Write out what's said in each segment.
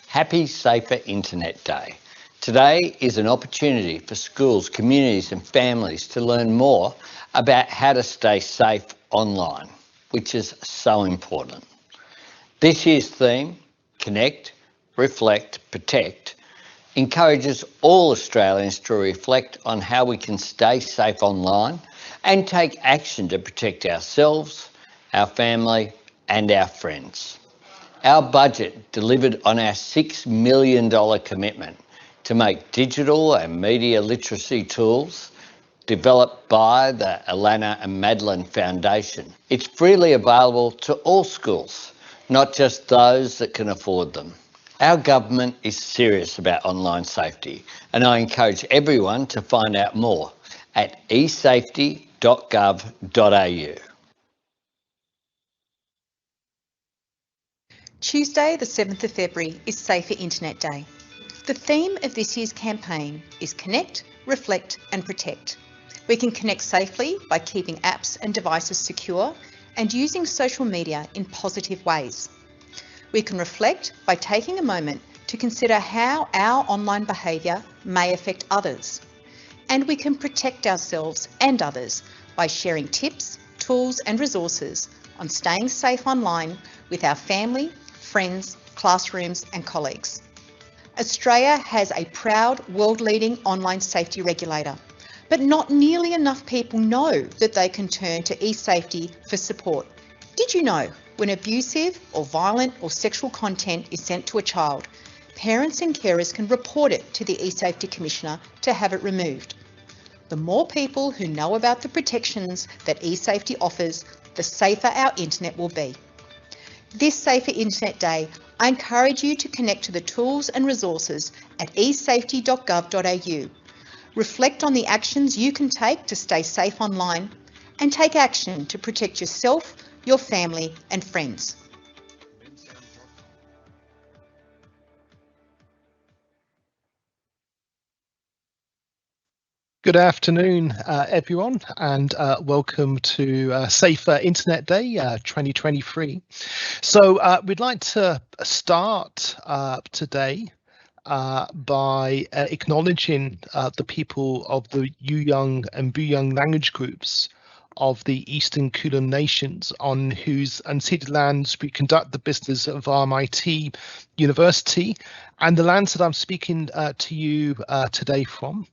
Happy Safer Internet Day. Today is an opportunity for schools, communities and families to learn more about how to stay safe online, which is so important. This year's theme, Connect, Reflect, Protect, encourages all Australians to reflect on how we can stay safe online and take action to protect ourselves, our family and our friends. Our budget delivered on our $6 million commitment to make digital and media literacy tools developed by the Alana and Madeline Foundation. It's freely available to all schools, not just those that can afford them. Our government is serious about online safety, and I encourage everyone to find out more at eSafety.gov.au. Tuesday, the 7th of February is Safer Internet Day. The theme of this year's campaign is Connect, Reflect and Protect. We can connect safely by keeping apps and devices secure and using social media in positive ways. We can reflect by taking a moment to consider how our online behaviour may affect others. And we can protect ourselves and others by sharing tips, tools and resources on staying safe online with our family, friends, classrooms and colleagues. Australia has a proud world-leading online safety regulator, but not nearly enough people know that they can turn to eSafety for support. Did you know when abusive or violent or sexual content is sent to a child, parents and carers can report it to the eSafety Commissioner to have it removed? The more people who know about the protections that eSafety offers, the safer our internet will be. This Safer Internet Day, I encourage you to connect to the tools and resources at eSafety.gov.au. Reflect on the actions you can take to stay safe online and take action to protect yourself, your family and friends. Good afternoon, everyone, and welcome to Safer Internet Day 2023. So we'd like to start today by acknowledging the people of the Yuyang and Buyang language groups of the Eastern Kulin Nations, on whose unceded lands we conduct the business of RMIT University, and the lands that I'm speaking to you today from.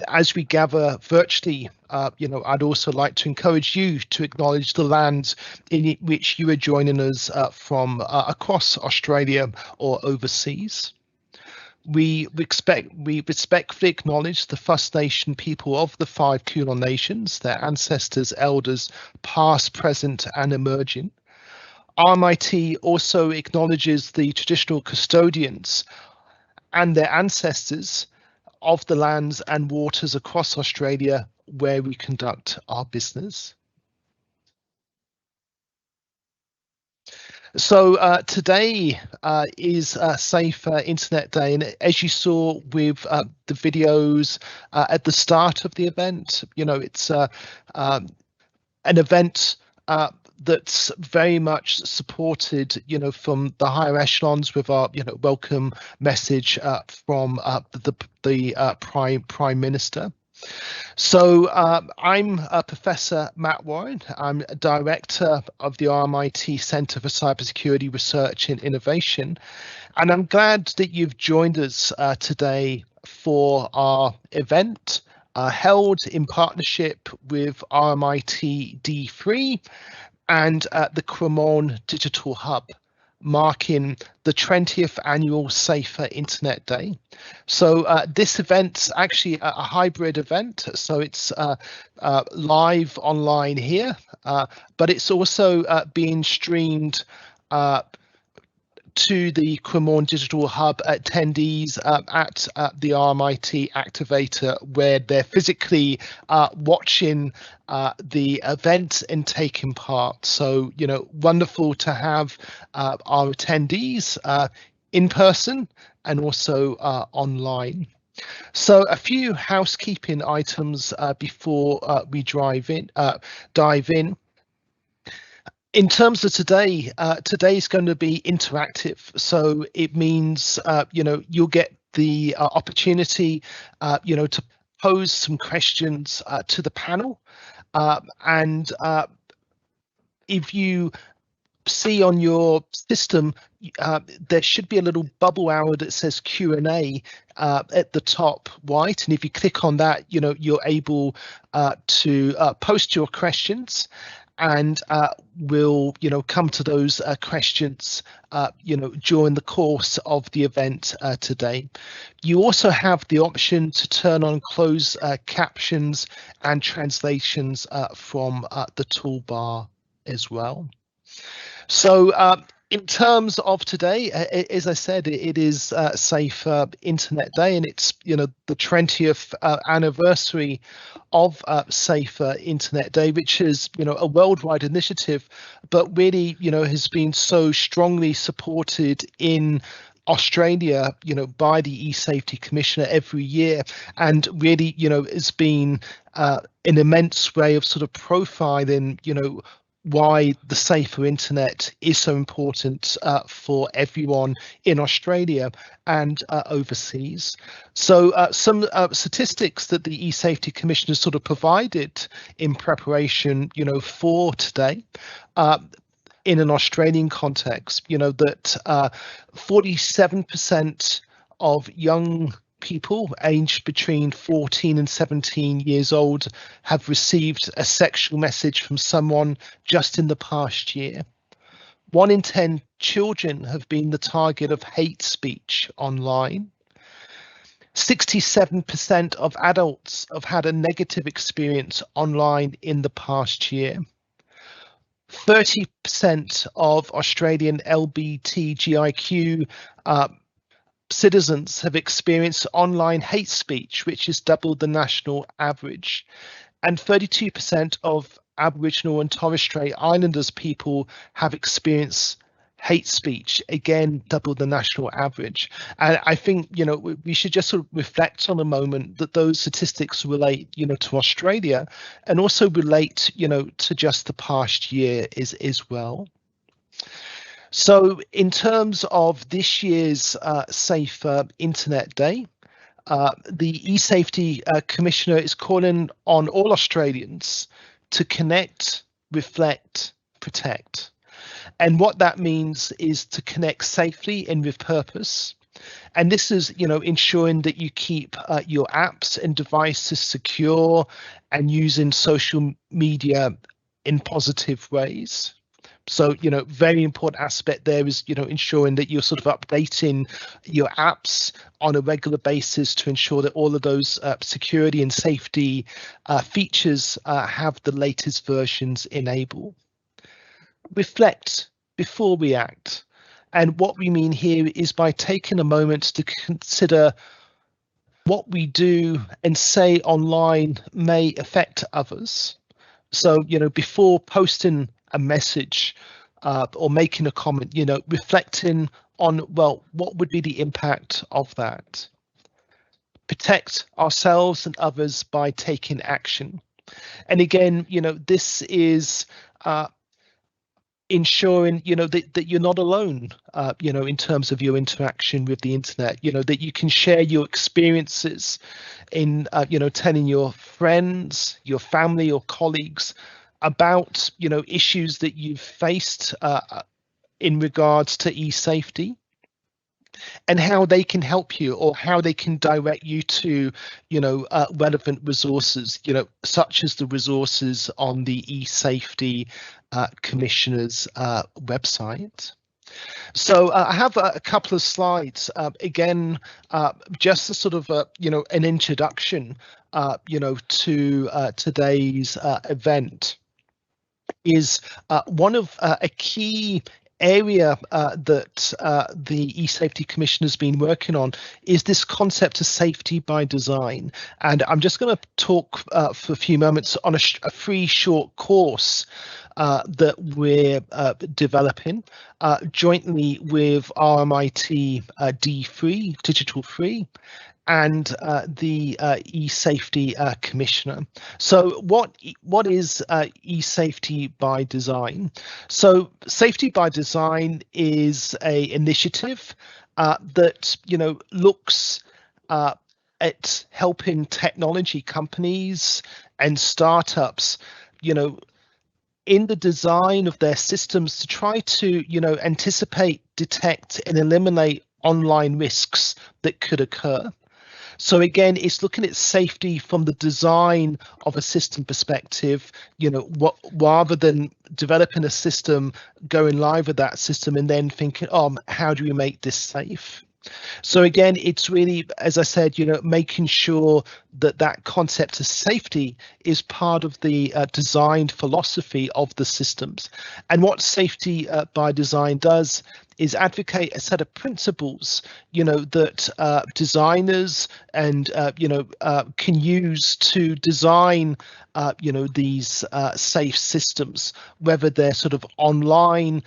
As we gather virtually, I'd also like to encourage you to acknowledge the lands in which you are joining us from across Australia or overseas. We respectfully acknowledge the First Nation people of the 5 Kulin Nations, their ancestors, elders, past, present and emerging. RMIT also acknowledges the traditional custodians and their ancestors of the lands and waters across Australia where we conduct our business. So today is Safer Internet Day, and as you saw with the videos at the start of the event, it's an event that's very much supported, from the higher echelons with our, welcome message from the Prime Minister. So I'm Professor Matt Warren. I'm a Director of the RMIT Centre for Cybersecurity Research and Innovation, and I'm glad that you've joined us today for our event held in partnership with RMIT D3 and the Cremorne Digital Hub, marking the 20th annual Safer Internet Day. So this event's actually a hybrid event, so it's live online here, but it's also being streamed to the Cremorne Digital Hub attendees at the RMIT Activator, where they're physically watching the event and taking part. So, wonderful to have our attendees in person and also online. So a few housekeeping items before we dive in. In terms of today, today's going to be interactive. So it means, you'll get the opportunity, to pose some questions to the panel. And if you see on your system, there should be a little bubble arrow that says Q&A at the top right, and if you click on that, you're able to post your questions, and we'll come to those questions during the course of the event today. You also have the option to turn on closed captions and translations from the toolbar as well. So in terms of today, as I said, it is Safer Internet Day, and it's the 20th anniversary of Safer Internet Day, which is a worldwide initiative, but really has been so strongly supported in Australia, by the eSafety Commissioner every year, and really, has been an immense way of sort of profiling, why the safer internet is so important for everyone in Australia and overseas. So some statistics that the eSafety Commissioner sort of provided in preparation, for today. In an Australian context, that 47% of young people aged between 14 and 17 years old have received a sexual message from someone just in the past year. 1 in 10 children have been the target of hate speech online. 67% of adults have had a negative experience online in the past year. 30% of Australian LGBTIQ citizens have experienced online hate speech, which is double the national average. And 32% of Aboriginal and Torres Strait Islanders people have experienced hate speech, again, double the national average. And I think, we should just sort of reflect on a moment that those statistics relate, to Australia, and also relate, to just the past year as well. So in terms of this year's Safer Internet Day, the eSafety Commissioner is calling on all Australians to connect, reflect, protect. And what that means is to connect safely and with purpose. And this is, ensuring that you keep your apps and devices secure and using social media in positive ways. So, very important aspect there is, ensuring that you're sort of updating your apps on a regular basis to ensure that all of those security and safety features have the latest versions enabled. Reflect before we act. And what we mean here is by taking a moment to consider what we do and say online may affect others. So, before posting a message or making a comment, reflecting on, well, what would be the impact of that? Protect ourselves and others by taking action. And again, this is ensuring, that you're not alone, in terms of your interaction with the internet, that you can share your experiences in, telling your friends, your family or colleagues about, issues that you've faced in regards to eSafety, and how they can help you or how they can direct you to, relevant resources, such as the resources on the eSafety Commissioner's website. So I have a couple of slides, again, just a sort of, an introduction, to today's event. Is one of a key area that the eSafety Commission has been working on is this concept of safety by design. And I'm just going to talk for a few moments on a free short course that we're developing jointly with RMIT D3, Digital Free, and the eSafety Commissioner. So what is eSafety by Design? So Safety by Design is a initiative that looks at helping technology companies and startups in the design of their systems to try to anticipate, detect and eliminate online risks that could occur. So again, it's looking at safety from the design of a system perspective, rather than developing a system, going live with that system and then thinking, oh, how do we make this safe? So again, it's really, as I said, making sure that that concept of safety is part of the design philosophy of the systems. And what Safety by Design does is advocate a set of principles, that designers and can use to design, these safe systems, whether they're sort of online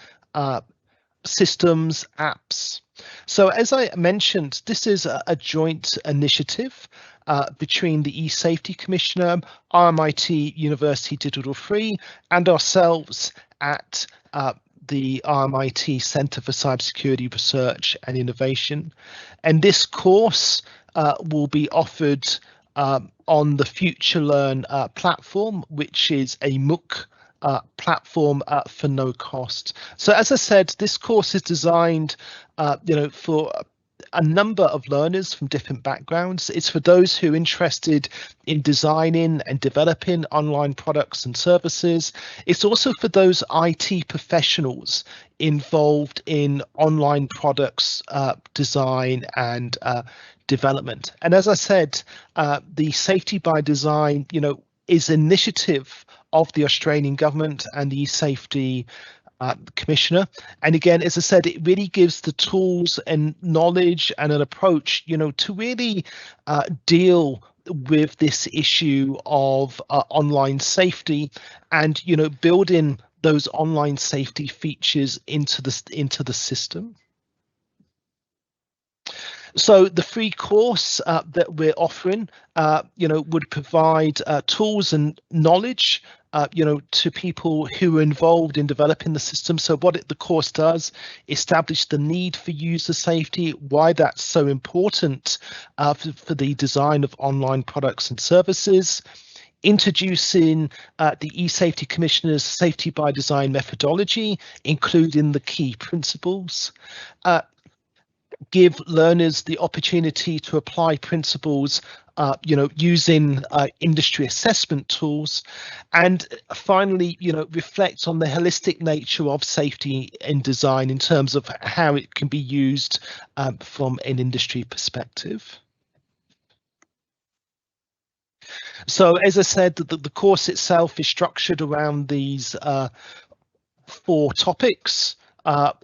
systems, apps. So as I mentioned, this is a joint initiative between the eSafety Commissioner, RMIT University Digital Free, and ourselves at the RMIT Centre for Cybersecurity Research and Innovation. And this course will be offered on the FutureLearn platform, which is a MOOC platform for no cost. So as I said, this course is designed for a number of learners from different backgrounds. It's for those who are interested in designing and developing online products and services. It's also for those IT professionals involved in online products design and development. And as I said, the Safety by Design is an initiative of the Australian government and the eSafety Commissioner. And again, as I said, it really gives the tools and knowledge and an approach, to really deal with this issue of online safety and, building those online safety features into the system. So the free course that we're offering, would provide tools and knowledge, to people who are involved in developing the system. So what the course does, establish the need for user safety, why that's so important for the design of online products and services, introducing the eSafety Commissioner's Safety by Design methodology, including the key principles, give learners the opportunity to apply principles, using industry assessment tools, and finally, reflect on the holistic nature of safety in design in terms of how it can be used from an industry perspective. So, as I said, the course itself is structured around these 4 topics.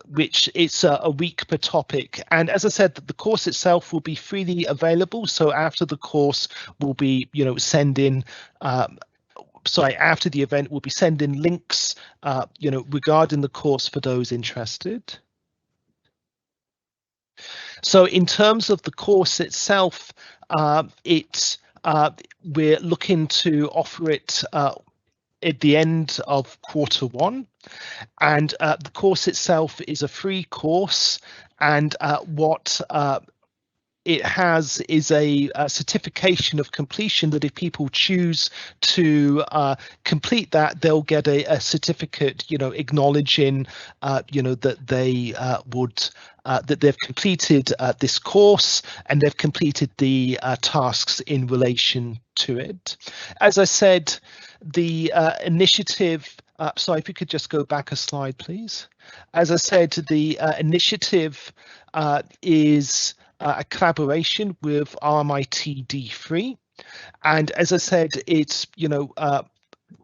Which it's a week per topic, and as I said, the course itself will be freely available. So after the course, we'll be sending after the event, we'll be sending links regarding the course for those interested. So in terms of the course itself, we're looking to offer it at the end of Q1, and the course itself is a free course, and what it has is a certification of completion that if people choose to complete that, they'll get a certificate, acknowledging, that they that they've completed this course and they've completed the tasks in relation to it. As I said, the initiative, sorry, if you could just go back a slide, please. As I said, the initiative is a collaboration with RMIT D3, and as I said, it's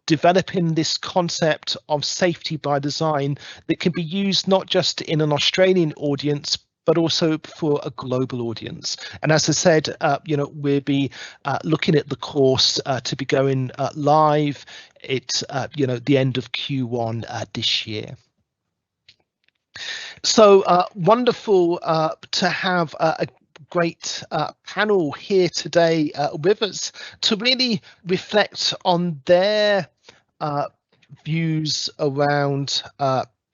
developing this concept of safety by design that can be used not just in an Australian audience but also for a global audience. And as I said, we'll be looking at the course to be going live at the end of Q1 this year. So wonderful to have great panel here today with us to really reflect on their views around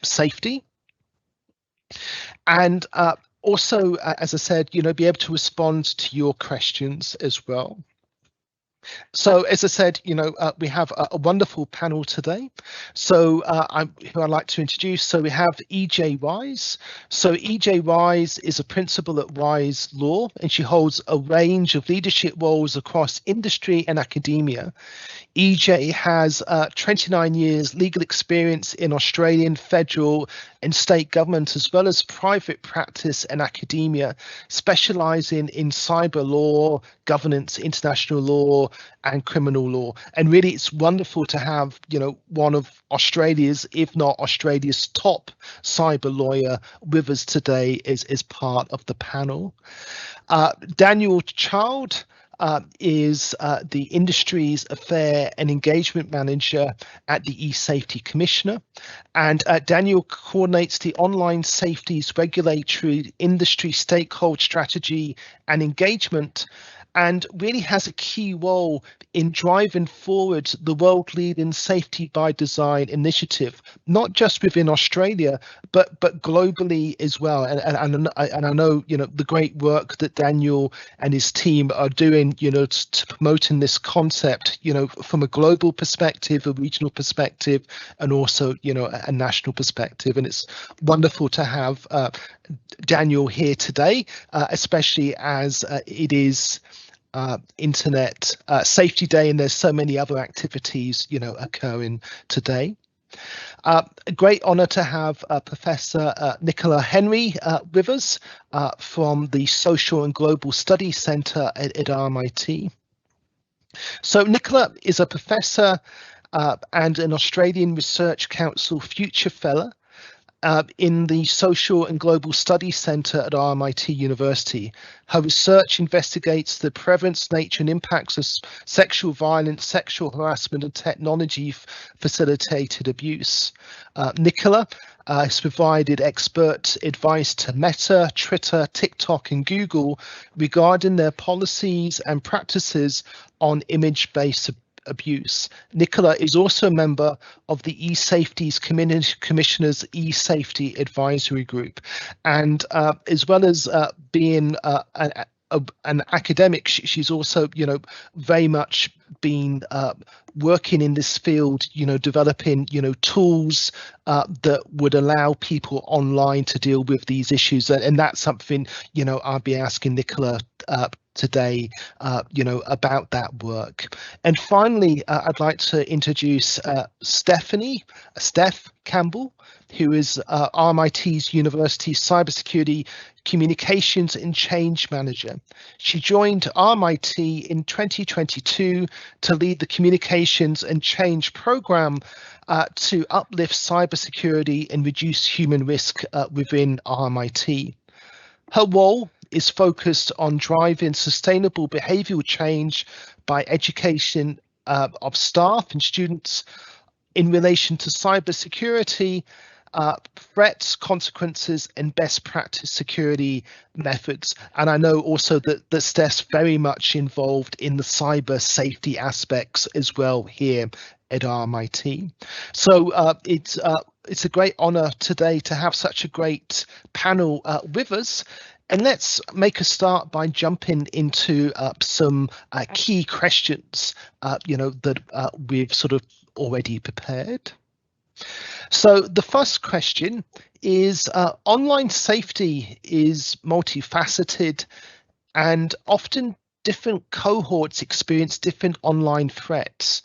safety, and also, as I said, be able to respond to your questions as well. So, as I said, we have a wonderful panel today. So, who I'd like to introduce. So, we have E.J. Wise. So, E.J. Wise is a principal at Wise Law, and she holds a range of leadership roles across industry and academia. EJ has 29 years legal experience in Australian, federal and state government, as well as private practice and academia, specialising in cyber law, governance, international law and criminal law. And really, it's wonderful to have, one of Australia's, if not Australia's top cyber lawyer with us today as part of the panel. Daniel Child is the Industries Affair and Engagement Manager at the eSafety Commissioner. And Daniel coordinates the online safety's regulatory industry stakeholder strategy and engagement, and really has a key role in driving forward the world-leading Safety by Design initiative, not just within Australia, but globally as well. And I know, the great work that Daniel and his team are doing, to promoting this concept, from a global perspective, a regional perspective, and also, a national perspective. And it's wonderful to have Daniel here today, especially as it is Internet Safety Day, and there's so many other activities occurring today. A great honour to have Professor Nicola Henry with us from the Social and Global Studies Centre at RMIT. So Nicola is a professor and an Australian Research Council Future Fellow in the Social and Global Studies Centre at RMIT University. Her research investigates the prevalence, nature and impacts of sexual violence, sexual harassment and technology-facilitated abuse. Nicola has provided expert advice to Meta, Twitter, TikTok and Google regarding their policies and practices on image-based abuse. Nicola is also a member of the eSafety's Commissioner's eSafety Advisory Group, and as well as being an academic, she's also very much been working in this field, developing tools that would allow people online to deal with these issues, and that's something I'll be asking Nicola today about that work. And finally, I'd like to introduce Steph Campbell, who is RMIT's University Cybersecurity Communications and Change Manager. She joined RMIT in 2022 to lead the Communications and Change program to uplift cybersecurity and reduce human risk within RMIT. Her role is focused on driving sustainable behavioural change by education of staff and students in relation to cybersecurity, threats, consequences, and best practice security methods. And I know also that Steph's very much involved in the cyber safety aspects as well here at RMIT. So it's a great honour today to have such a great panel with us. And let's make a start by jumping into some key questions, that we've sort of already prepared. So the first question is, online safety is multifaceted and often different cohorts experience different online threats.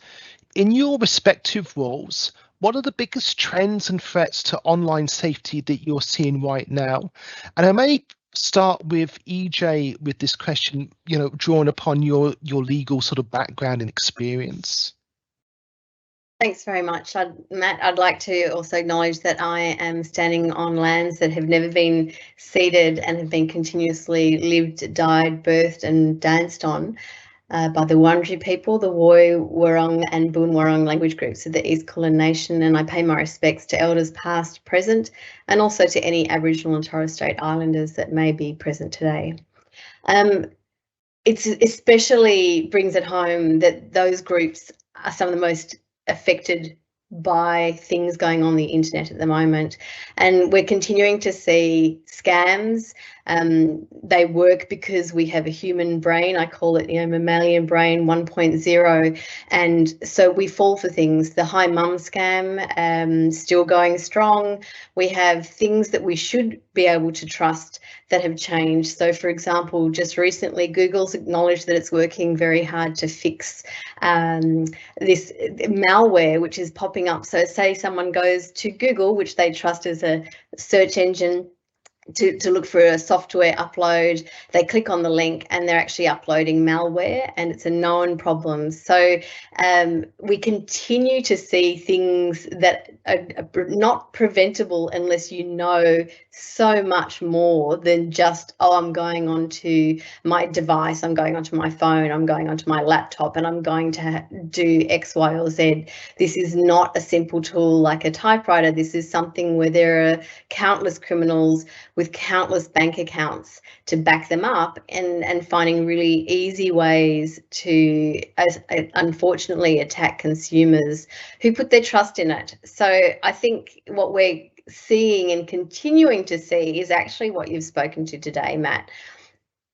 In your respective roles, what are the biggest trends and threats to online safety that you're seeing right now? And I may start with EJ with this question, drawn upon your legal sort of background and experience. Thanks very much, Matt. I'd like to also acknowledge that I am standing on lands that have never been ceded and have been continuously lived, died, birthed and danced on by the Wurundjeri people, the Woi, Wurrung and Boon Wurrung language groups of the East Kulin Nation, and I pay my respects to elders past, present, and also to any Aboriginal and Torres Strait Islanders that may be present today. It especially brings it home that those groups are some of the most affected by things going on the internet at the moment, and we're continuing to see scams. They work because we have a human brain. I call it, mammalian brain 1.0, and so we fall for things. The hi mum scam, still going strong. We have things that we should be able to trust that have changed. So, for example, just recently, Google's acknowledged that it's working very hard to fix this malware, which is popping up. So say someone goes to Google, which they trust as a search engine, to look for a software upload. They click on the link and they're actually uploading malware, and it's a known problem. So we continue to see things that are not preventable unless you know so much more than just, oh, I'm going onto my device, I'm going onto my phone, I'm going onto my laptop, and I'm going to do X, Y, or Z. This is not a simple tool like a typewriter. This is something where there are countless criminals with countless bank accounts to back them up, and finding really easy ways to, unfortunately, attack consumers who put their trust in it. So I think what we're seeing and continuing to see is actually what you've spoken to today, Matt.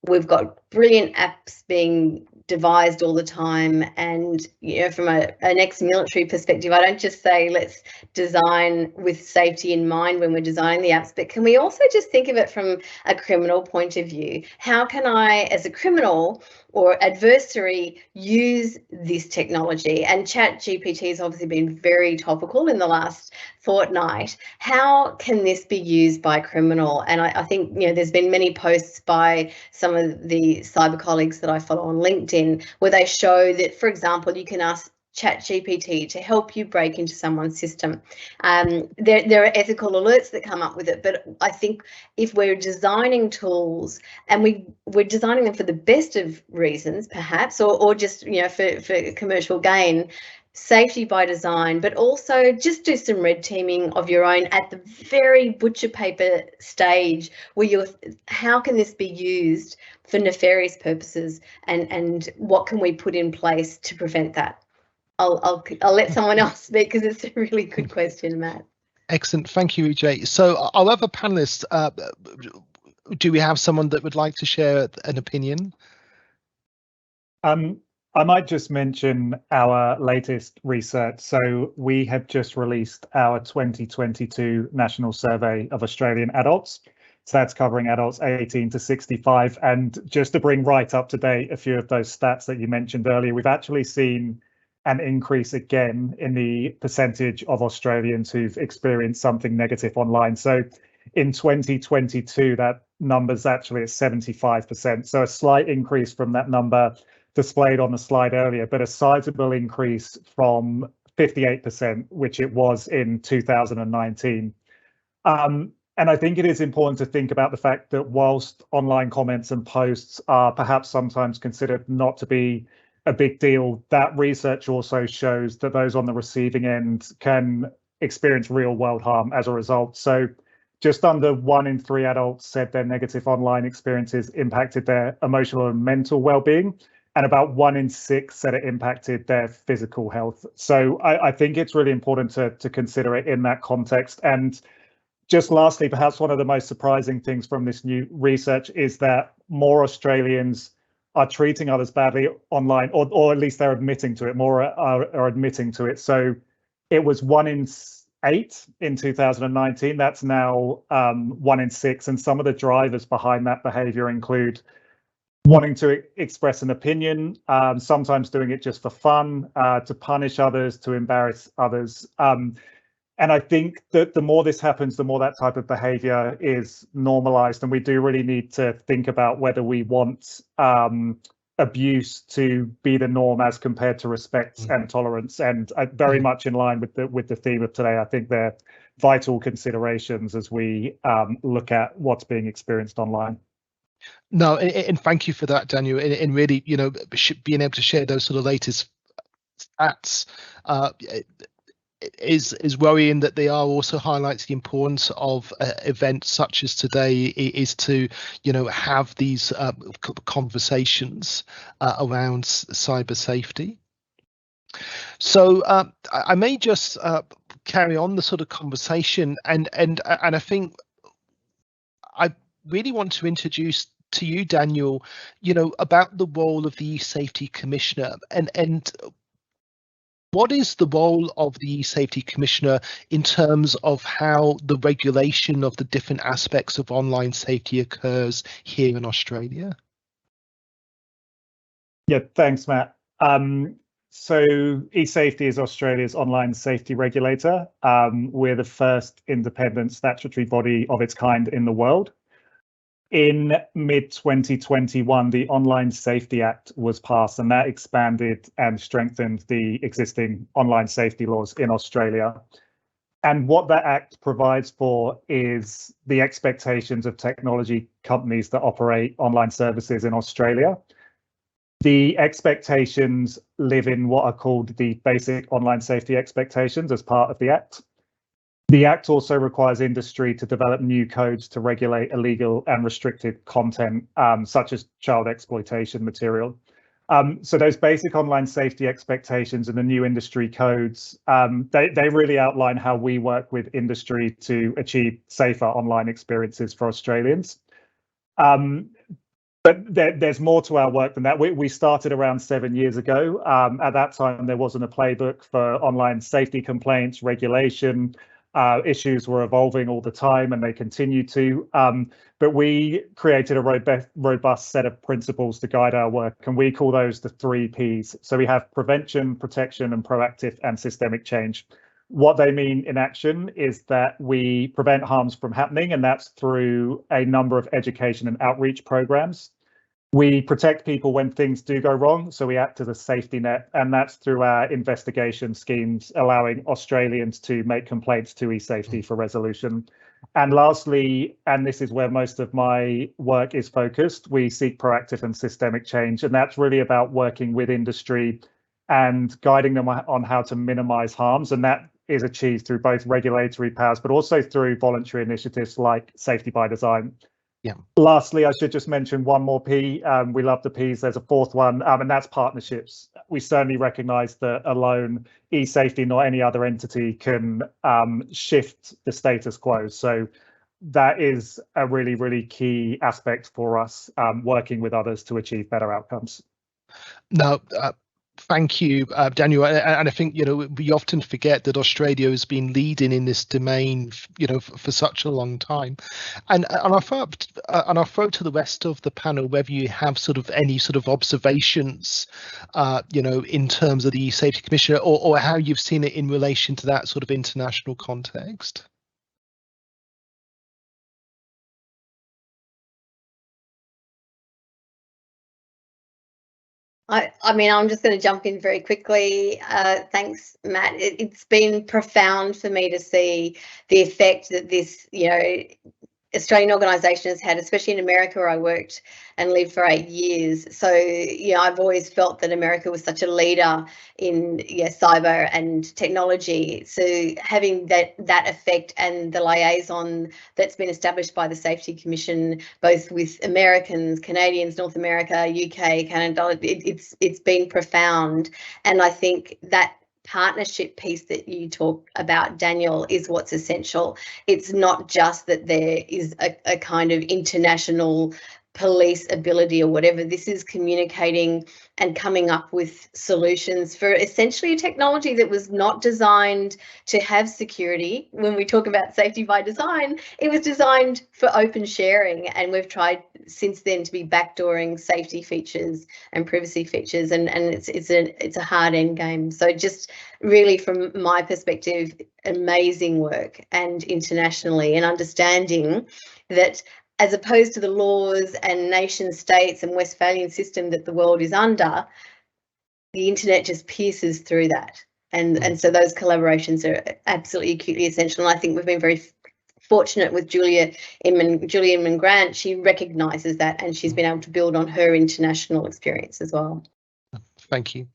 We've got brilliant apps being devised all the time, and from an ex-military perspective, I don't just say let's design with safety in mind when we're designing the apps, but can we also just think of it from a criminal point of view? How can I, as a criminal or adversary, use this technology? And ChatGPT has obviously been very topical in the last fortnight. How can this be used by a criminal? And I think there's been many posts by some of the cyber colleagues that I follow on LinkedIn where they show that, for example, you can ask ChatGPT to help you break into someone's system. There are ethical alerts that come up with it, but I think if we're designing tools and we're designing them for the best of reasons, perhaps, or just for commercial gain, safety by design, but also just do some red teaming of your own at the very butcher paper stage where how can this be used for nefarious purposes, and what can we put in place to prevent that? I'll let someone else speak because it's a really good question, Matt. Excellent, thank you, EJ. So our other panelists, do we have someone that would like to share an opinion? I might just mention our latest research. So we have just released our 2022 National Survey of Australian Adults. So that's covering adults 18 to 65. And just to bring right up to date a few of those stats that you mentioned earlier, we've actually seen an increase again in the percentage of Australians who've experienced something negative online. So in 2022, that number's actually at 75%. So a slight increase from that number displayed on the slide earlier, but a sizable increase from 58%, which it was in 2019. And I think it is important to think about the fact that whilst online comments and posts are perhaps sometimes considered not to be a big deal, that research also shows that those on the receiving end can experience real world harm as a result. So just under 1 in 3 adults said their negative online experiences impacted their emotional and mental well-being, and about 1 in 6 said it impacted their physical health. So I think it's really important to consider it in that context. And just lastly, perhaps one of the most surprising things from this new research is that more Australians are treating others badly online, or at least they're admitting to it, more are admitting to it. So it was 1 in 8 in 2019. That's now 1 in 6. And some of the drivers behind that behavior include wanting to express an opinion, sometimes doing it just for fun, to punish others, to embarrass others. And I think that the more this happens, the more that type of behavior is normalized. And we do really need to think about whether we want abuse to be the norm as compared to respect and tolerance. And very much in line with the theme of today, I think they're vital considerations as we look at what's being experienced online. No, and thank you for that, Daniel. And really, being able to share those sort of latest stats. is worrying that they are also highlights the importance of events such as today is to, have these conversations around cyber safety. So I may just carry on the sort of conversation, and I think I really want to introduce to you, Daniel, about the role of the eSafety Commissioner, and what is the role of the eSafety Commissioner in terms of how the regulation of the different aspects of online safety occurs here in Australia? Yeah, thanks, Matt. So eSafety is Australia's online safety regulator. We're the first independent statutory body of its kind in the world. In mid-2021, the Online Safety Act was passed, and that expanded and strengthened the existing online safety laws in Australia. And what that act provides for is the expectations of technology companies that operate online services in Australia. The expectations live in what are called the basic online safety expectations as part of the Act. The Act also requires industry to develop new codes to regulate illegal and restricted content, such as child exploitation material. So those basic online safety expectations and the new industry codes, they really outline how we work with industry to achieve safer online experiences for Australians. But there's more to our work than that. We started around 7 years ago. At that time, there wasn't a playbook for online safety complaints, regulation. Issues were evolving all the time, and they continue to. But we created a robust set of principles to guide our work, and we call those the 3 Ps. So we have prevention, protection, and proactive and systemic change. What they mean in action is that we prevent harms from happening, and that's through a number of education and outreach programs. We protect people when things do go wrong, so we act as a safety net, and that's through our investigation schemes, allowing Australians to make complaints to eSafety for resolution. And lastly, and this is where most of my work is focused, we seek proactive and systemic change, and that's really about working with industry and guiding them on how to minimise harms, and that is achieved through both regulatory powers, but also through voluntary initiatives like Safety by Design. Yeah. Lastly, I should just mention one more P. We love the Ps. There's a 4th one, and that's partnerships. We certainly recognise that alone, eSafety, nor any other entity, can shift the status quo. So that is a really, really key aspect for us, working with others to achieve better outcomes. Now, thank you, Daniel. And I think, we often forget that Australia has been leading in this domain, for such a long time. And I'll throw to the rest of the panel whether you have any observations, in terms of the Safety Commissioner, or how you've seen it in relation to that sort of international context. I mean, I'm just going to jump in very quickly. Thanks, Matt. It's been profound for me to see the effect that this, Australian organisation has had, especially in America, where I worked and lived for 8 years. So, I've always felt that America was such a leader in cyber and technology. So having that effect and the liaison that's been established by the Safety Commission, both with Americans, Canadians, North America, UK, Canada, it's been profound. And I think that partnership piece that you talk about, Daniel, is what's essential. It's not just that there is a kind of international police ability or whatever. This is communicating and coming up with solutions for essentially a technology that was not designed to have security. When we talk about safety by design, it was designed for open sharing, and we've tried since then to be backdooring safety features and privacy features, and it's a hard end game. So just really, from my perspective, amazing work, and internationally, and understanding that as opposed to the laws and nation states and Westphalian system that the world is under, the internet just pierces through that. And so those collaborations are absolutely acutely essential. And I think we've been very fortunate with Julia Inman Grant. She recognises that, and she's been able to build on her international experience as well. Thank you.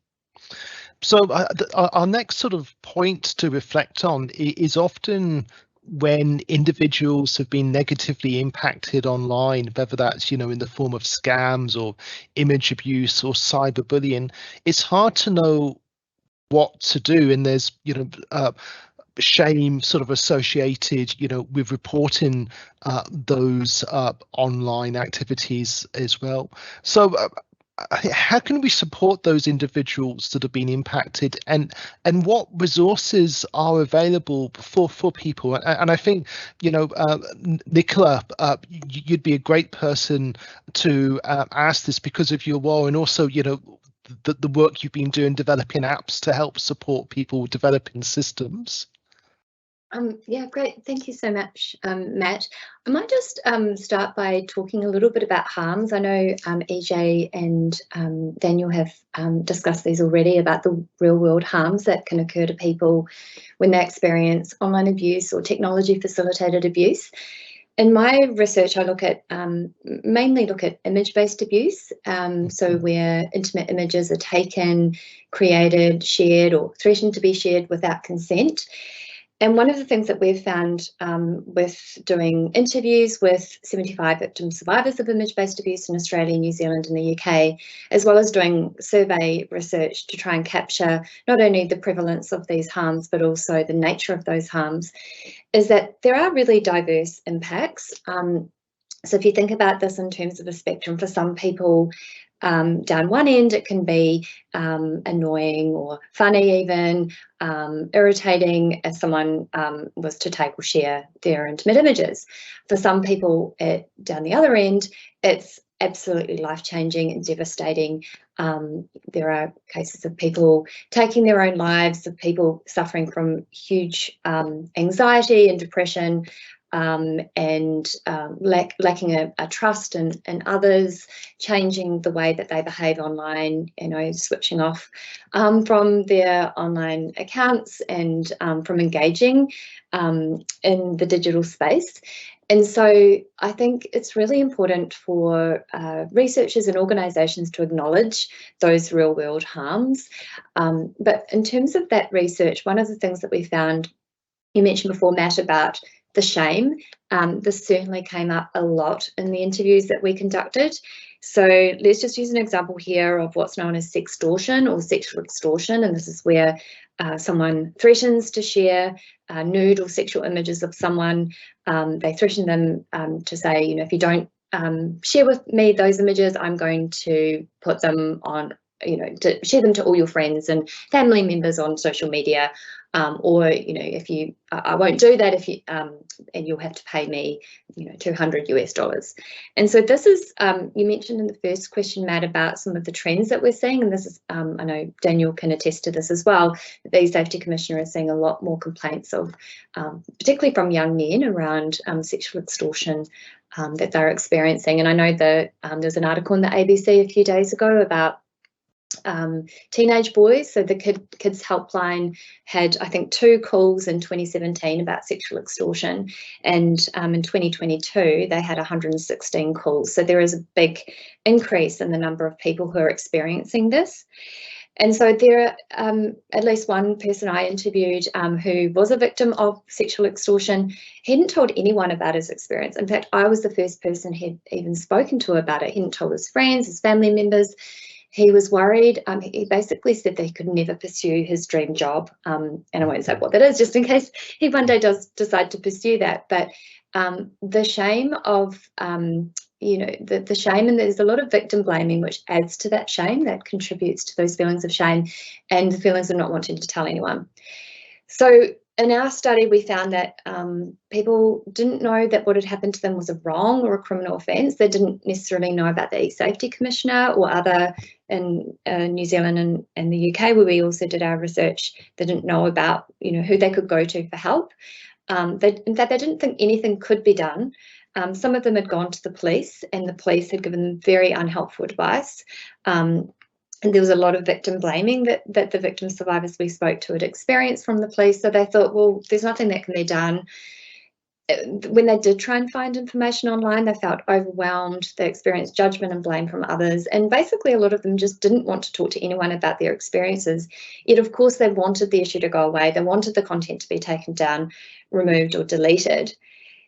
So our next sort of point to reflect on is often when individuals have been negatively impacted online, whether that's, in the form of scams or image abuse or cyberbullying. It's hard to know what to do, and there's shame sort of associated with reporting those online activities as well. So how can we support those individuals that have been impacted, and what resources are available for people? And I think Nicola, you'd be a great person to ask this because of your role, and also the work you've been doing developing apps to help support people developing systems. Yeah, great. Thank you so much, Matt. I might just start by talking a little bit about harms. I know EJ and Daniel have discussed these already about the real world harms that can occur to people when they experience online abuse or technology facilitated abuse. In my research, I mainly look at image-based abuse, so where intimate images are taken, created, shared, or threatened to be shared without consent. And one of the things that we've found with doing interviews with 75 victim survivors of image-based abuse in Australia, New Zealand and the UK, as well as doing survey research to try and capture not only the prevalence of these harms, but also the nature of those harms, is that there are really diverse impacts. So if you think about this in terms of a spectrum, for some people, down one end, it can be annoying or funny even, irritating if someone was to take or share their intimate images. For some people down the other end, it's absolutely life-changing and devastating. There are cases of people taking their own lives, of people suffering from huge anxiety and depression, and lacking a trust in others, changing the way that they behave online, switching off from their online accounts and from engaging in the digital space. And so I think it's really important for researchers and organisations to acknowledge those real world harms. But in terms of that research, one of the things that we found, you mentioned before, Matt, about the shame, this certainly came up a lot in the interviews that we conducted. So let's just use an example here of what's known as sextortion or sexual extortion, and this is where someone threatens to share nude or sexual images of someone. They threaten them to say, if you don't share with me those images, I'm going to put them on, to share them to all your friends and family members on social media, or if you, I won't do that if you, and you'll have to pay me, $200 US. And so this is, you mentioned in the first question, Matt, about some of the trends that we're seeing, and this is, I know Daniel can attest to this as well, that the eSafety Commissioner is seeing a lot more complaints of, particularly from young men, around sexual extortion that they're experiencing. And I know that there's an article in the ABC a few days ago about teenage boys. So the Kids Helpline had, I think, 2 calls in 2017 about sexual extortion, and in 2022 they had 116 calls. So there is a big increase in the number of people who are experiencing this. And so there, at least one person I interviewed who was a victim of sexual extortion, he hadn't told anyone about his experience. In fact, I was the first person he'd even spoken to about it. He hadn't told his friends, his family members. He was worried. He basically said that he could never pursue his dream job. And I won't say what that is, just in case he one day does decide to pursue that. But the shame of, the shame, and there's a lot of victim blaming, which adds to that shame, that contributes to those feelings of shame and the feelings of not wanting to tell anyone. So in our study, we found that people didn't know that what had happened to them was a wrong or a criminal offence. They didn't necessarily know about the eSafety Commissioner or other, in New Zealand and the UK, where we also did our research. They didn't know about, who they could go to for help. In fact, they didn't think anything could be done. Some of them had gone to the police, and the police had given them very unhelpful advice. And there was a lot of victim blaming that the victim survivors we spoke to had experienced from the police. So they thought, well, there's nothing that can be done. when they did try and find information online, they felt overwhelmed, they experienced judgment and blame from others, and basically a lot of them just didn't want to talk to anyone about their experiences. Yet, of course, they wanted the issue to go away, they wanted the content to be taken down, removed or deleted.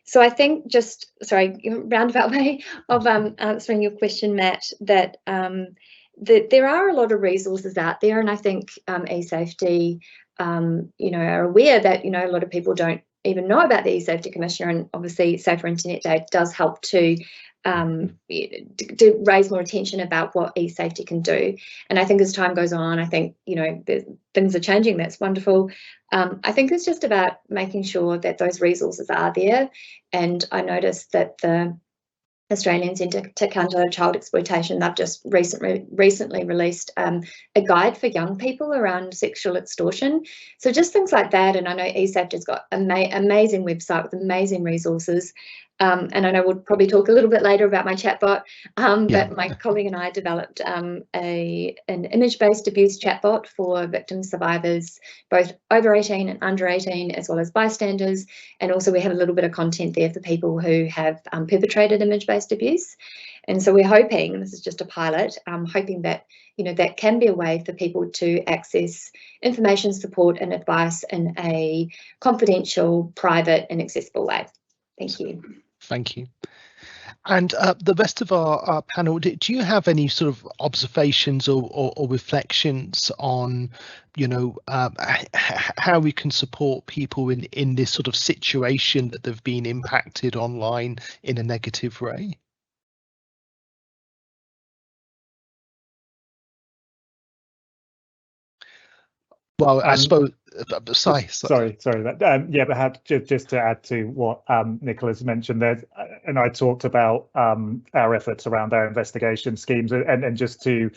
So I think, just, sorry, roundabout way of answering your question, Matt, that there are a lot of resources out there, and I think eSafety, are aware that, a lot of people don't even know about the eSafety Commissioner, and obviously Safer Internet Day does help to raise more attention about what eSafety can do. And I think as time goes on, I think, things are changing. That's wonderful. I think it's just about making sure that those resources are there. And I noticed that the Australian Centre to Counter Child Exploitation, they've just recently released a guide for young people around sexual extortion. So just things like that. And I know eSafety's got an amazing website with amazing resources. And I know we'll probably talk a little bit later about my chatbot, but my colleague and I developed an image-based abuse chatbot for victim survivors, both over 18 and under 18, as well as bystanders. And also we have a little bit of content there for people who have perpetrated image-based abuse. And so we're hoping, and this is just a pilot, hoping that, that can be a way for people to access information, support and advice in a confidential, private and accessible way. Thank you. Thank you. And the rest of our panel, do you have any sort of observations or reflections on, how we can support people in this sort of situation that they've been impacted online in a negative way? Well, I suppose. Sorry. Yeah, but just to add to what Nicola's mentioned there, and I talked about our efforts around our investigation schemes, and just to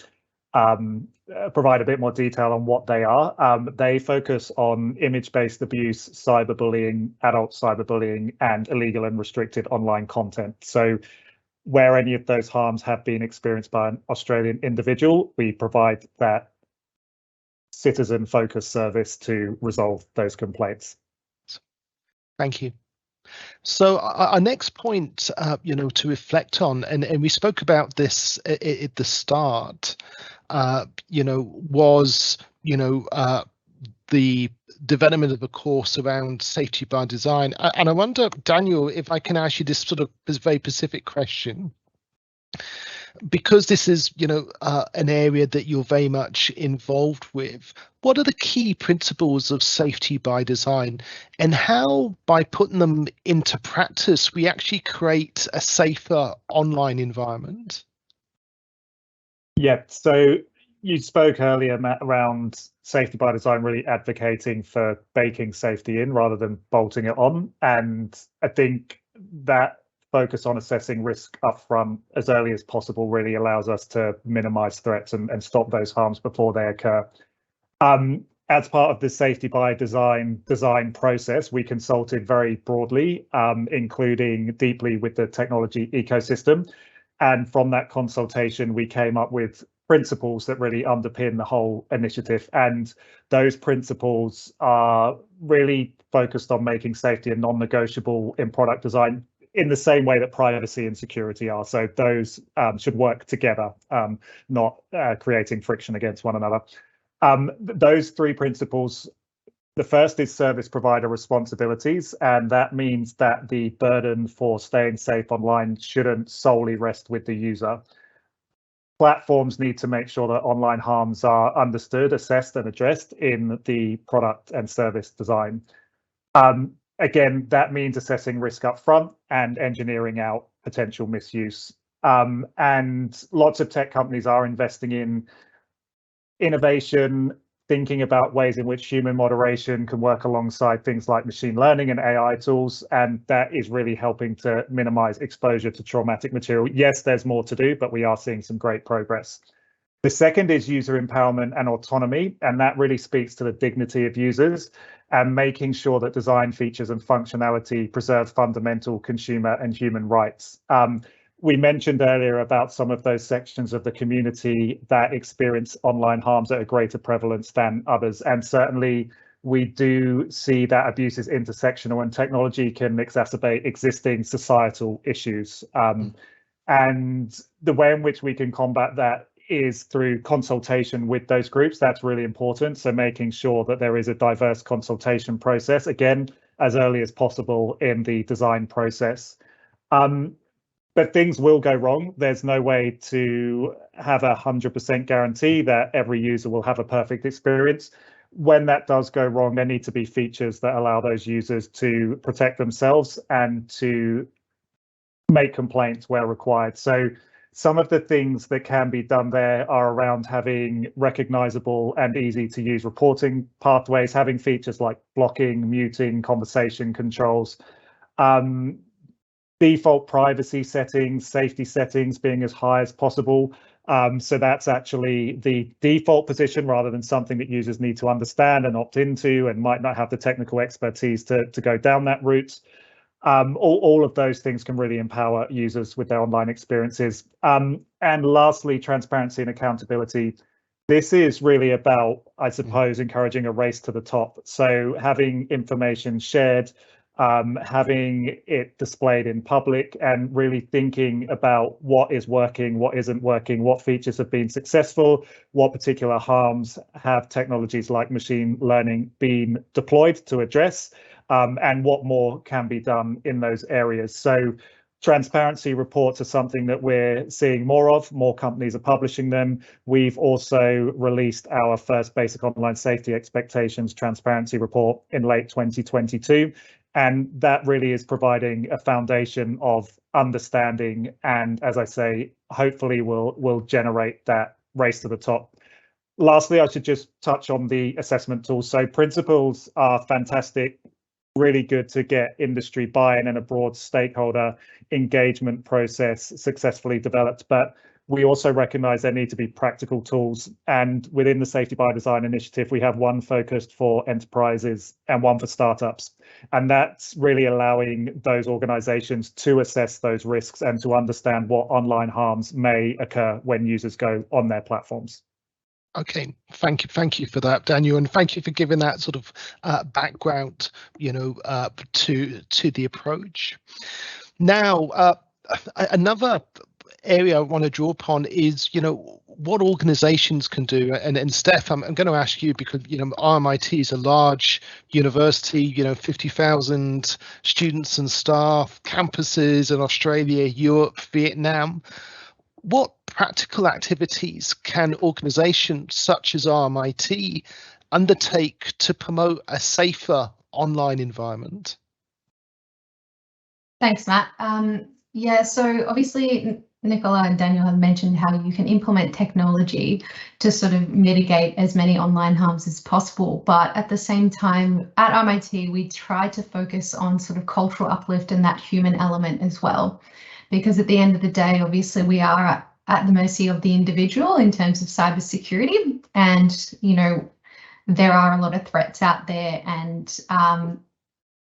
provide a bit more detail on what they are. They focus on image-based abuse, cyberbullying, adult cyberbullying, and illegal and restricted online content. So where any of those harms have been experienced by an Australian individual, we provide that citizen-focused service to resolve those complaints. Thank you. So our next point, to reflect on, and we spoke about this at the start, was, the development of a course around safety by design. And I wonder, Daniel, if I can ask you this very specific question. Because this is, an area that you're very much involved with, what are the key principles of safety by design, and how, by putting them into practice, we actually create a safer online environment? Yeah, so you spoke earlier, Matt, around safety by design, really advocating for baking safety in rather than bolting it on. And I think that focus on assessing risk upfront as early as possible really allows us to minimize threats and stop those harms before they occur. As part of the safety by design process, we consulted very broadly, including deeply with the technology ecosystem. And from that consultation, we came up with principles that really underpin the whole initiative. And those principles are really focused on making safety a non-negotiable in product design, in the same way that privacy and security are. So those should work together, not creating friction against one another. Those three principles, the first is service provider responsibilities, and that means that the burden for staying safe online shouldn't solely rest with the user. Platforms need to make sure that online harms are understood, assessed and addressed in the product and service design. Again, that means assessing risk up front and engineering out potential misuse. And lots of tech companies are investing in innovation, thinking about ways in which human moderation can work alongside things like machine learning and AI tools. And that is really helping to minimize exposure to traumatic material. Yes, there's more to do, but we are seeing some great progress. The second is user empowerment and autonomy, and that really speaks to the dignity of users and making sure that design features and functionality preserve fundamental consumer and human rights. We mentioned earlier about some of those sections of the community that experience online harms at a greater prevalence than others, and certainly we do see that abuse is intersectional and technology can exacerbate existing societal issues. And the way in which we can combat that is through consultation with those groups. That's really important. So making sure that there is a diverse consultation process, again, as early as possible in the design process. But things will go wrong. There's no way to have 100% guarantee that every user will have a perfect experience. When that does go wrong, there need to be features that allow those users to protect themselves and to make complaints where required. So some of the things that can be done there are around having recognizable and easy to use reporting pathways, having features like blocking, muting, conversation controls, default privacy settings, safety settings being as high as possible. So that's actually the default position rather than something that users need to understand and opt into and might not have the technical expertise to go down that route. All of those things can really empower users with their online experiences. And lastly, transparency and accountability. This is really about, I suppose, encouraging a race to the top. So having information shared, having it displayed in public, and really thinking about what is working, what isn't working, what features have been successful, what particular harms have technologies like machine learning been deployed to address, and what more can be done in those areas. So transparency reports are something that we're seeing more of. More companies are publishing them. We've also released our first basic online safety expectations transparency report in late 2022. And that really is providing a foundation of understanding and, as I say, hopefully will generate that race to the top. Lastly, I should just touch on the assessment tools. So principles are fantastic, really good to get industry buy-in and a broad stakeholder engagement process successfully developed. But we also recognise there need to be practical tools. And within the Safety by Design initiative, we have one focused for enterprises and one for startups. And that's really allowing those organisations to assess those risks and to understand what online harms may occur when users go on their platforms. Okay, thank you for that, Daniel, and thank you for giving that sort of background, to the approach. Now, another area I want to draw upon is, what organizations can do. And Steph, I'm going to ask you because, RMIT is a large university, 50,000 students and staff, campuses in Australia, Europe, Vietnam. What practical activities can organizations such as RMIT undertake to promote a safer online environment? Thanks, Matt. So obviously Nicola and Daniel have mentioned how you can implement technology to sort of mitigate as many online harms as possible. But at the same time, at RMIT, we try to focus on sort of cultural uplift and that human element as well. Because at the end of the day, obviously, we are at the mercy of the individual in terms of cybersecurity. And, there are a lot of threats out there, and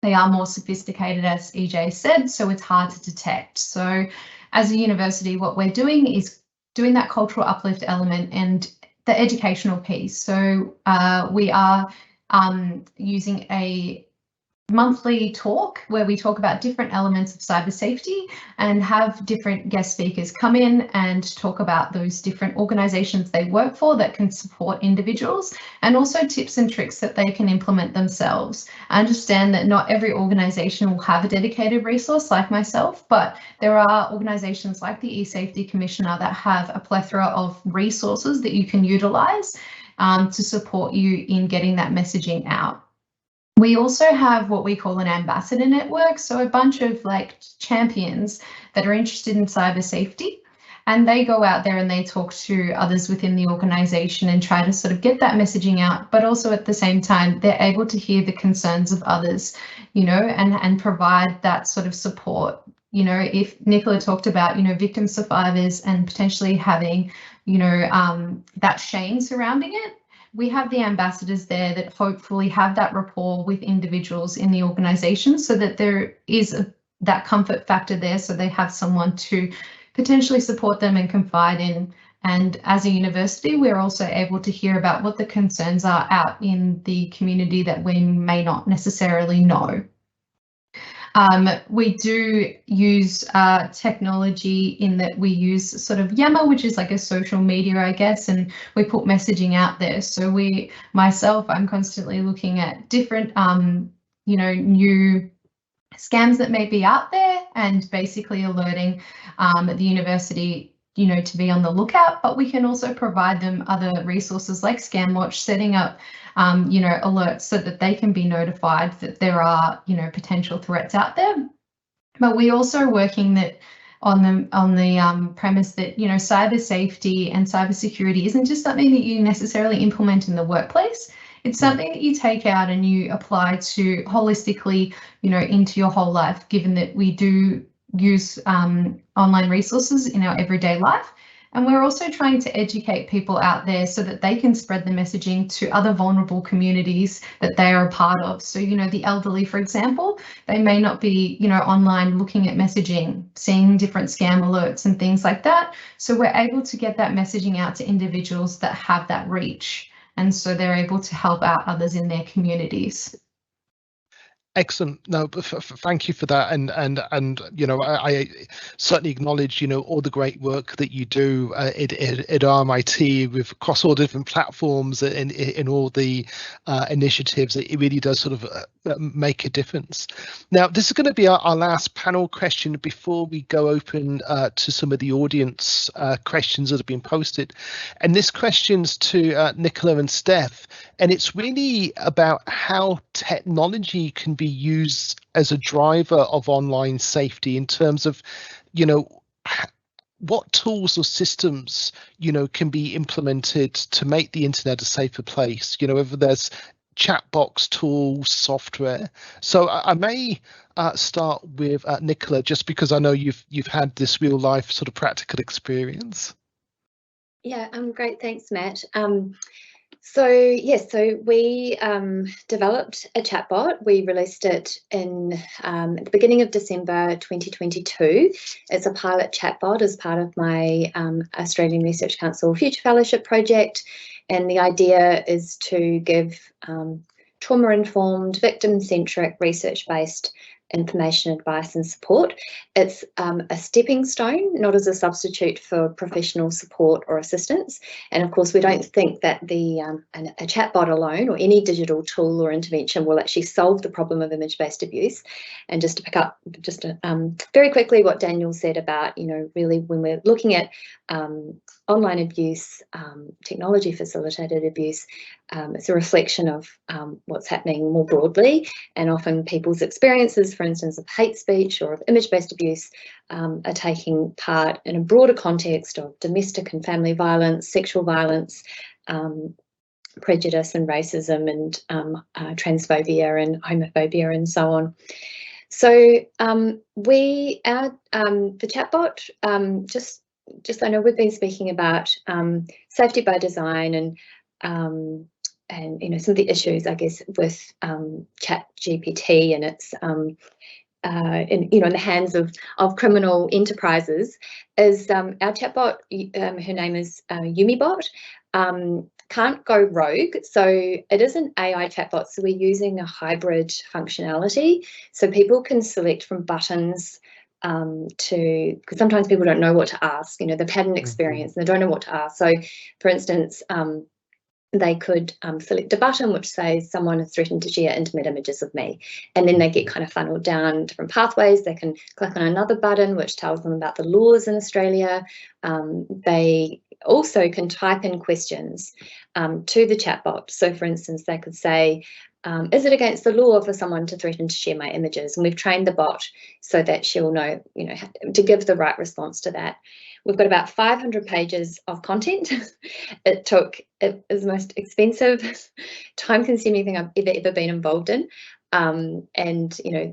they are more sophisticated, as EJ said, so it's hard to detect. So as a university, what we're doing is doing that cultural uplift element and the educational piece. So we are using a monthly talk where we talk about different elements of cyber safety and have different guest speakers come in and talk about those different organizations they work for that can support individuals, and also tips and tricks that they can implement themselves. I understand that not every organization will have a dedicated resource like myself, but there are organizations like the eSafety Commissioner that have a plethora of resources that you can utilize to support you in getting that messaging out. We also have what we call an ambassador network, so a bunch of champions that are interested in cyber safety, and they go out there and they talk to others within the organisation and try to sort of get that messaging out, but also at the same time they're able to hear the concerns of others, and provide that sort of support. If Nicola talked about, victim survivors and potentially having, that shame surrounding it, we have the ambassadors there that hopefully have that rapport with individuals in the organisation so that there is that comfort factor there, so they have someone to potentially support them and confide in And as a university, we're also able to hear about what the concerns are out in the community that we may not necessarily know. We do use technology in that we use sort of Yammer, which is like a social media, I guess, and we put messaging out there. So I'm constantly looking at different, new scams that may be out there and basically alerting the university, to be on the lookout. But we can also provide them other resources like ScamWatch, setting up alerts so that they can be notified that there are, potential threats out there. But we're also working on the premise that, cyber safety and cyber security isn't just something that you necessarily implement in the workplace. It's something that you take out and you apply to holistically, into your whole life, given that we do use online resources in our everyday life. And we're also trying to educate people out there so that they can spread the messaging to other vulnerable communities that they are a part of. So, the elderly, for example, they may not be, online looking at messaging, seeing different scam alerts and things like that. So we're able to get that messaging out to individuals that have that reach. And so they're able to help out others in their communities. Excellent. No, thank you for that, and I certainly acknowledge all the great work that you do at RMIT with across all different platforms and in all the initiatives. It really does sort of make a difference. Now, this is going to be our last panel question before we go open to some of the audience questions that have been posted, and this question's to Nicola and Steph, and it's really about how technology can be used as a driver of online safety in terms of, what tools or systems, can be implemented to make the internet a safer place, whether there's chat box tools, software. So I may start with Nicola, just because I know you've had this real life sort of practical experience. Yeah, great. Thanks, Matt. So we developed a chatbot. We released it in at the beginning of December 2022. It's a pilot chatbot as part of my Australian Research Council Future Fellowship project. And the idea is to give trauma-informed, victim-centric, research-based information, advice and support. It's a stepping stone, not as a substitute for professional support or assistance. And of course, we don't think that a chatbot alone or any digital tool or intervention will actually solve the problem of image-based abuse. And just to pick up very quickly what Daniel said about, really when we're looking at online abuse, technology facilitated abuse, it's a reflection of what's happening more broadly, and often people's experiences, for instance, of hate speech or of image-based abuse are taking part in a broader context of domestic and family violence, sexual violence, prejudice and racism, and transphobia and homophobia and so on. So the chatbot, just I know we've been speaking about safety by design and some of the issues, I guess, with ChatGPT and its in the hands of criminal enterprises. Is our chatbot, her name is YumiBot, can't go rogue. So it is an AI chatbot. So we're using a hybrid functionality. So people can select from buttons because sometimes people don't know what to ask. They've had an experience and they don't know what to ask. So, for instance, they could select a button which says someone has threatened to share intimate images of me, and then they get kind of funneled down different pathways. They can click on another button which tells them about the laws in Australia. They also can type in questions to the chatbot. So, for instance, they could say, is it against the law for someone to threaten to share my images? And we've trained the bot so that she'll know, to give the right response to that. We've got about 500 pages of content. It was the most expensive, time-consuming thing I've ever been involved in. And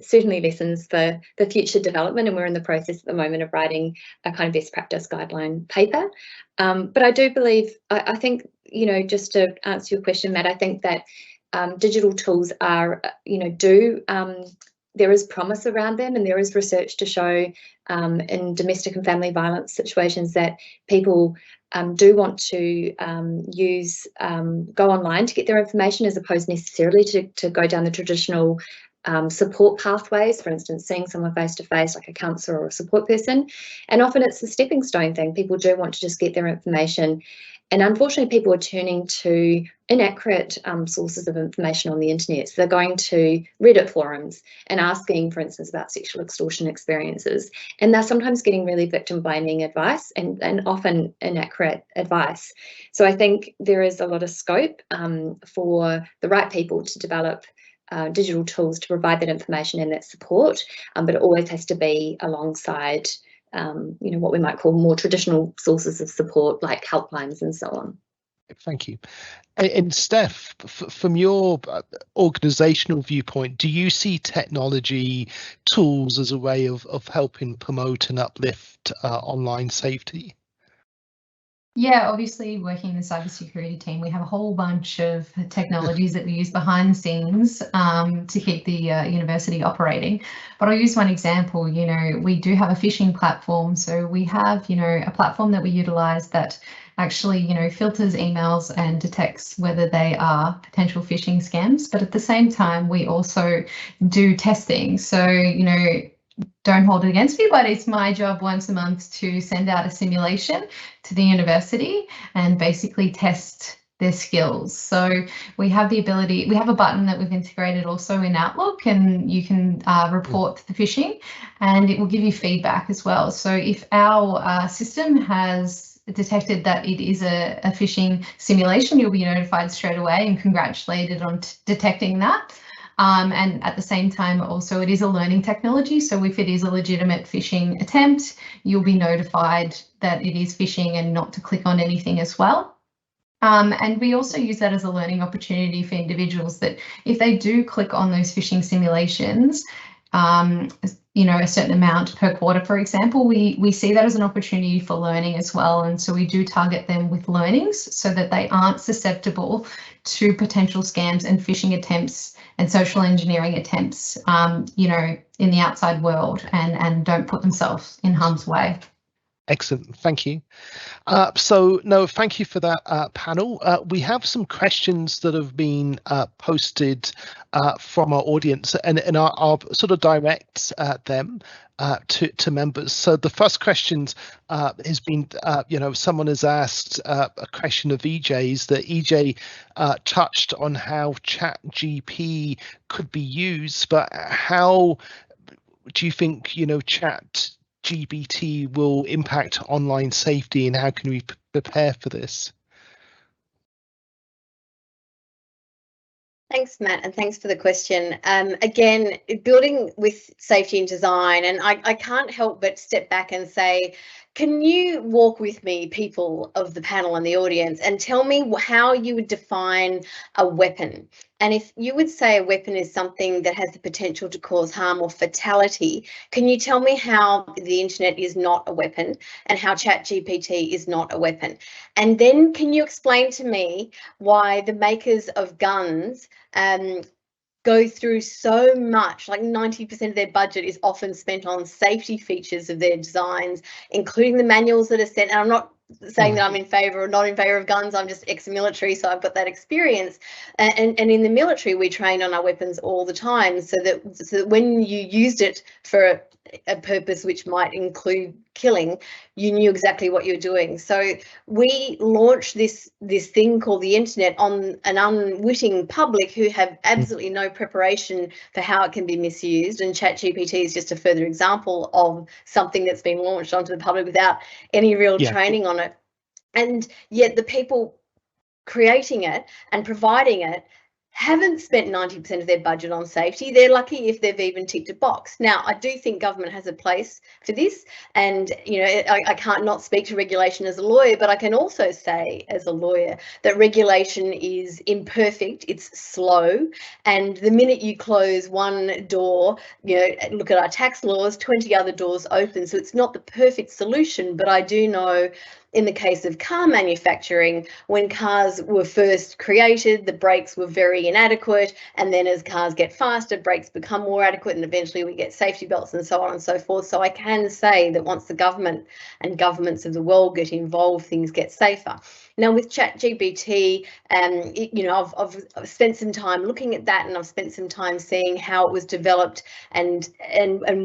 certainly lessons for the future development, and we're in the process at the moment of writing a kind of best practice guideline paper. But I do believe, I think, just to answer your question, Matt, I think that digital tools are, do there is promise around them, and there is research to show in domestic and family violence situations that people do want to go online to get their information, as opposed necessarily to go down the traditional support pathways, for instance, seeing someone face to face, like a counsellor or a support person. And often it's the stepping stone thing. People do want to just get their information. And unfortunately, people are turning to inaccurate sources of information on the internet. So they're going to Reddit forums and asking, for instance, about sexual extortion experiences. And they're sometimes getting really victim blaming advice and often inaccurate advice. So I think there is a lot of scope for the right people to develop digital tools to provide that information and that support, but it always has to be alongside what we might call more traditional sources of support, like helplines and so on. Thank you. And Steph, from your organisational viewpoint, do you see technology tools as a way of helping promote and uplift online safety? Yeah, obviously working in the cybersecurity team, we have a whole bunch of technologies that we use behind the scenes to keep the university operating. But I'll use one example. We do have a phishing platform. So we have, a platform that we utilize that actually, filters emails and detects whether they are potential phishing scams. But at the same time, we also do testing. So, don't hold it against me, but it's my job once a month to send out a simulation to the university and basically test their skills. So we have the ability, we have a button that we've integrated also in Outlook, and you can report the phishing and it will give you feedback as well. So if our system has detected that it is a phishing simulation, you'll be notified straight away and congratulated on detecting that. And at the same time, also, it is a learning technology. So if it is a legitimate phishing attempt, you'll be notified that it is phishing and not to click on anything as well. And we also use that as a learning opportunity for individuals, that if they do click on those phishing simulations, a certain amount per quarter, for example, we see that as an opportunity for learning as well. And so we do target them with learnings so that they aren't susceptible to potential scams and phishing attempts and social engineering attempts, in the outside world, and don't put themselves in harm's way. Excellent, thank you. So no, thank you for that panel. We have some questions that have been posted from our audience, and I'll sort of direct them to members. So the first question has been, someone has asked a question of EJ's, that EJ touched on how ChatGPT could be used, but how do you think, ChatGPT will impact online safety, and how can we prepare for this? Thanks, Matt, and thanks for the question. Again, building with safety and design, and I can't help but step back and say, can you walk with me, people of the panel and the audience, and tell me how you would define a weapon? And if you would say a weapon is something that has the potential to cause harm or fatality, can you tell me how the internet is not a weapon and how ChatGPT is not a weapon? And then can you explain to me why the makers of guns go through so much, like 90% of their budget is often spent on safety features of their designs, including the manuals that are sent. And I'm not saying that I'm in favour or not in favour of guns, I'm just ex-military, so I've got that experience. And in the military, we train on our weapons all the time, so that when you used it for a purpose which might include killing, you knew exactly what you're doing. So we launched this thing called the internet on an unwitting public who have absolutely no preparation for how it can be misused, and ChatGPT is just a further example of something that's been launched onto the public without any real training on it. And yet the people creating it and providing it haven't spent 90% of their budget on safety. They're lucky if they've even ticked a box. Now, I do think government has a place for this, and I can't not speak to regulation as a lawyer, but I can also say as a lawyer that regulation is imperfect, it's slow, and the minute you close one door, look at our tax laws, 20 other doors open, so it's not the perfect solution. But I do know in the case of car manufacturing, when cars were first created, the brakes were very inadequate, and then as cars get faster, brakes become more adequate, and eventually we get safety belts and so on and so forth. So I can say that once the government and governments of the world get involved, things get safer. Now with ChatGPT, I've spent some time looking at that, and I've spent some time seeing how it was developed and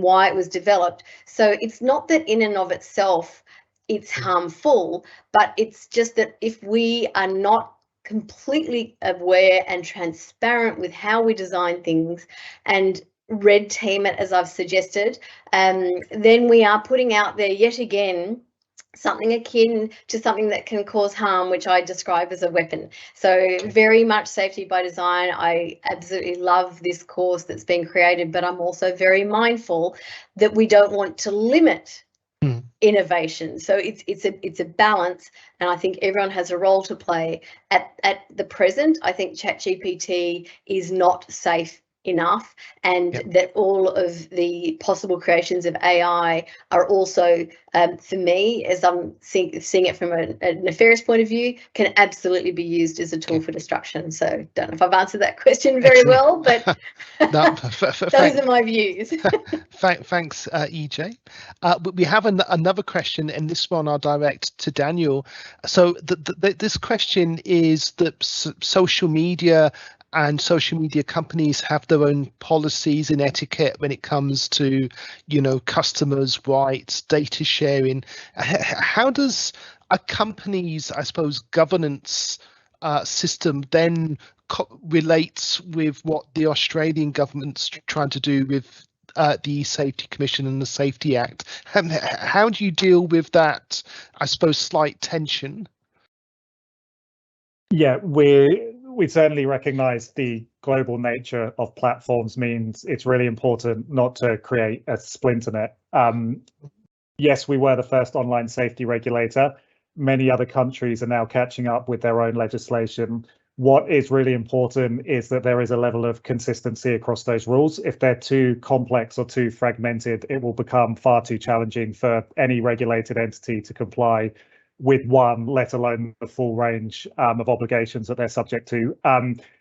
why it was developed. So it's not that in and of itself it's harmful, but it's just that if we are not completely aware and transparent with how we design things and red team it, as I've suggested, then we are putting out there yet again something akin to something that can cause harm, which I describe as a weapon. So very much safety by design. I absolutely love this course that's been created, but I'm also very mindful that we don't want to limit innovation. So it's a balance, and I think everyone has a role to play. At the present, I think ChatGPT is not safe enough, and that all of the possible creations of AI are also, for me, as I'm seeing it from a nefarious point of view, can absolutely be used as a tool for destruction. So don't know if I've answered that question very well, but those are my views. Thanks, EJ. We have another question, and this one I'll direct to Daniel. So this question is that social media and social media companies have their own policies and etiquette when it comes to, customers' rights, data sharing. How does a company's, I suppose, governance system then relates with what the Australian government's trying to do with the eSafety Commission and the Safety Act? How do you deal with that, I suppose, slight tension? Yeah, we certainly recognise the global nature of platforms means it's really important not to create a splinter net. Yes, we were the first online safety regulator. Many other countries are now catching up with their own legislation. What is really important is that there is a level of consistency across those rules. If they're too complex or too fragmented, it will become far too challenging for any regulated entity to comply with one, let alone the full range of obligations that they're subject to.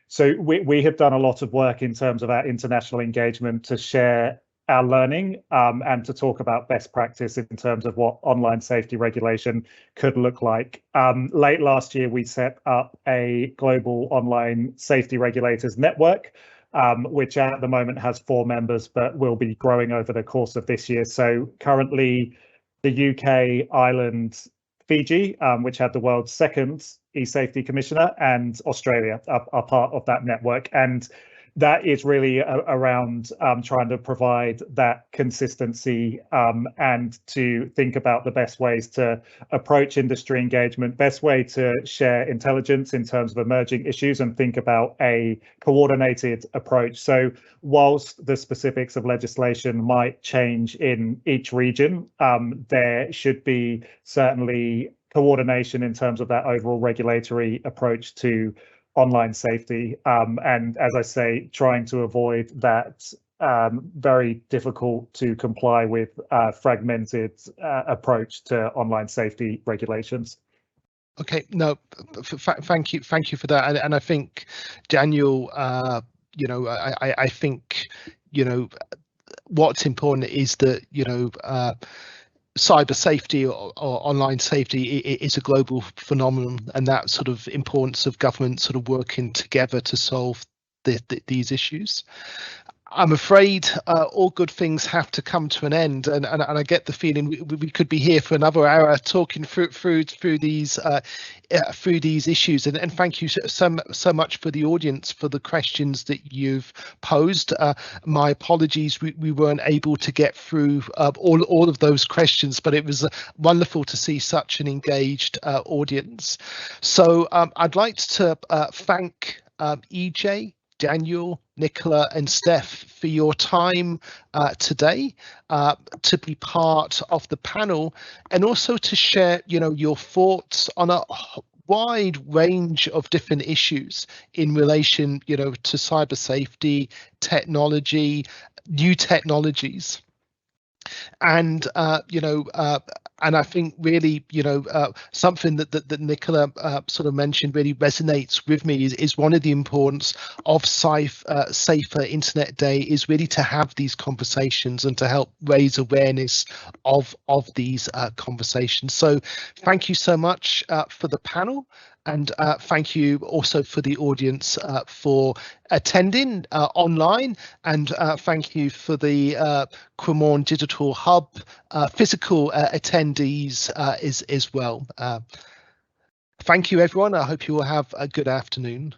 So we have done a lot of work in terms of our international engagement to share our learning and to talk about best practice in terms of what online safety regulation could look like. Late last year, we set up a global online safety regulators network, which at the moment has 4 members, but will be growing over the course of this year. So currently, the UK, Ireland, Fiji, which had the world's second eSafety commissioner, and Australia are part of that network. And that is really around trying to provide that consistency and to think about the best ways to approach industry engagement, best way to share intelligence in terms of emerging issues, and think about a coordinated approach. So whilst the specifics of legislation might change in each region, there should be certainly coordination in terms of that overall regulatory approach to online safety, and as I say, trying to avoid that very difficult to comply with fragmented approach to online safety regulations. Okay, no, thank you for that, and I think Daniel, I think what's important is that cyber safety or online safety is a global phenomenon, and that sort of importance of government sort of working together to solve these issues. I'm afraid all good things have to come to an end, and I get the feeling we could be here for another hour talking through these issues. And thank you so much for the audience for the questions that you've posed. My apologies, we weren't able to get through all of those questions, but it was wonderful to see such an engaged audience. So I'd like to thank EJ, Daniel, Nicola and Steph for your time today to be part of the panel, and also to share your thoughts on a wide range of different issues in relation to cyber safety, technology, new technologies. And and I think really, something that Nicola sort of mentioned really resonates with me is one of the importance of Safer Internet Day is really to have these conversations and to help raise awareness of these conversations. So thank you so much for the panel. And thank you also for the audience for attending online, and thank you for the Cremorne Digital Hub physical attendees as well. Thank you, everyone. I hope you will have a good afternoon.